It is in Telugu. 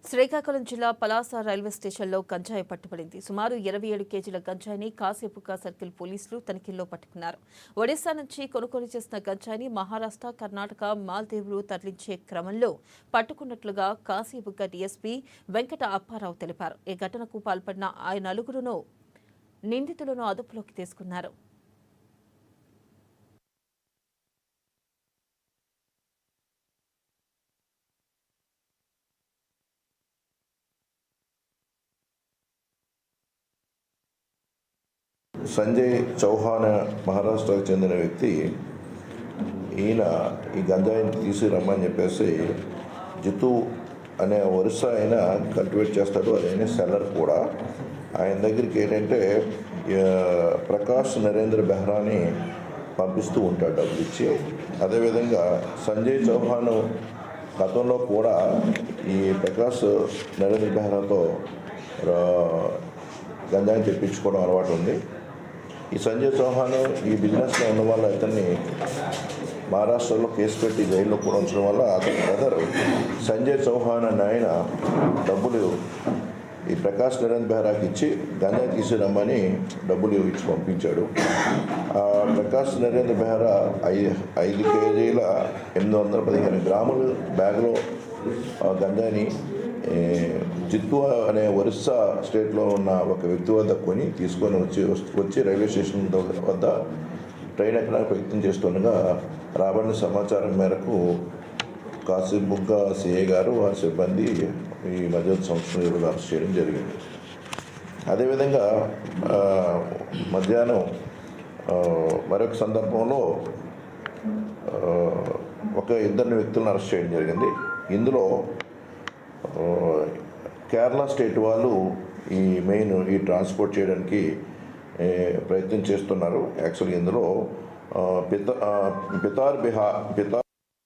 శ్రీకాకుళం జిల్లా పలాస రైల్వే స్టేషన్లో గంజాయి పట్టుబడింది. సుమారు 27 కేజీల గంజాయిని కాశీబుగ్గ సర్కిల్ పోలీసులు తనిఖీల్లో పట్టుకున్నారు. ఒడిశా నుంచి కొనుగోలు చేసిన గంజాయిని మహారాష్ట్ర, కర్ణాటక, మాల్దీవులు తరలించే క్రమంలో పట్టుకున్నట్లుగా కాశీబుగ్గ డీఎస్పీ వెంకట అప్పారావు తెలిపారు. ఈ ఘటనకు పాల్పడిన ఆ నలుగురును నిందితులను అదుపులోకి తీసుకున్నారు. సంజయ్ చౌహాన్ మహారాష్ట్రకు చెందిన వ్యక్తి. ఈయన ఈ గంజాయిని తీసుకురమ్మని చెప్పేసి జితు అనే ఒరిస్సా ఆయన కల్టివేట్ చేస్తాడు. అదైనా సెల్లర్ కూడా. ఆయన దగ్గరికి ఏంటంటే ప్రకాష్ నరేంద్ర బెహ్రాని పంపిస్తూ ఉంటాడు డబ్బులు ఇచ్చి. అదేవిధంగా సంజయ్ చౌహాన్ గతంలో కూడా ఈ ప్రకాష్ నరేంద్ర బెహ్రాతో గంజాయిని తెప్పించుకోవడం అలవాటు ఉంది. ఈ సంజయ్ చౌహాన్ ఈ బిజినెస్లో ఉన్న వల్ల అతన్ని మహారాష్ట్రలో కేసు పెట్టి జైల్లో కూడా ఉంచడం వల్ల అతని బ్రదర్ సంజయ్ చౌహాన్ అనే ఆయన డబ్బులు ఈ ప్రకాష్ నరేంద్ర బెహ్రాకి ఇచ్చి గంజాయి తీసుకురమ్మని డబ్బులు ఇచ్చి పంపించాడు. ప్రకాష్ నరేంద్ర బెహ్రా 5 కేజీల 815 గ్రాములు బ్యాగ్లో గంజాయిని జిత్తు అనే ఒరిస్సా స్టేట్లో ఉన్న ఒక వ్యక్తి వద్ద తీసుకొని వచ్చి రైల్వే స్టేషన్ వద్ద ట్రైన్ ఎక్కడానికి ప్రయత్నం చేస్తుండగా రాబడిన సమాచారం మేరకు కాశీబుగ్గ సిఐ గారు వారి సిబ్బంది ఈ మధ్య సంవత్సరం అరెస్ట్ చేయడం జరిగింది. అదేవిధంగా మధ్యాహ్నం మరొక సందర్భంలో ఒక 2 వ్యక్తులను అరెస్ట్ చేయడం జరిగింది. ఇందులో కేరళ స్టేట్ వాళ్ళు ఈ ట్రాన్స్పోర్ట్ చేయడానికి ప్రయత్నం చేస్తున్నారు. యాక్చువల్గా ఇందులో పితార్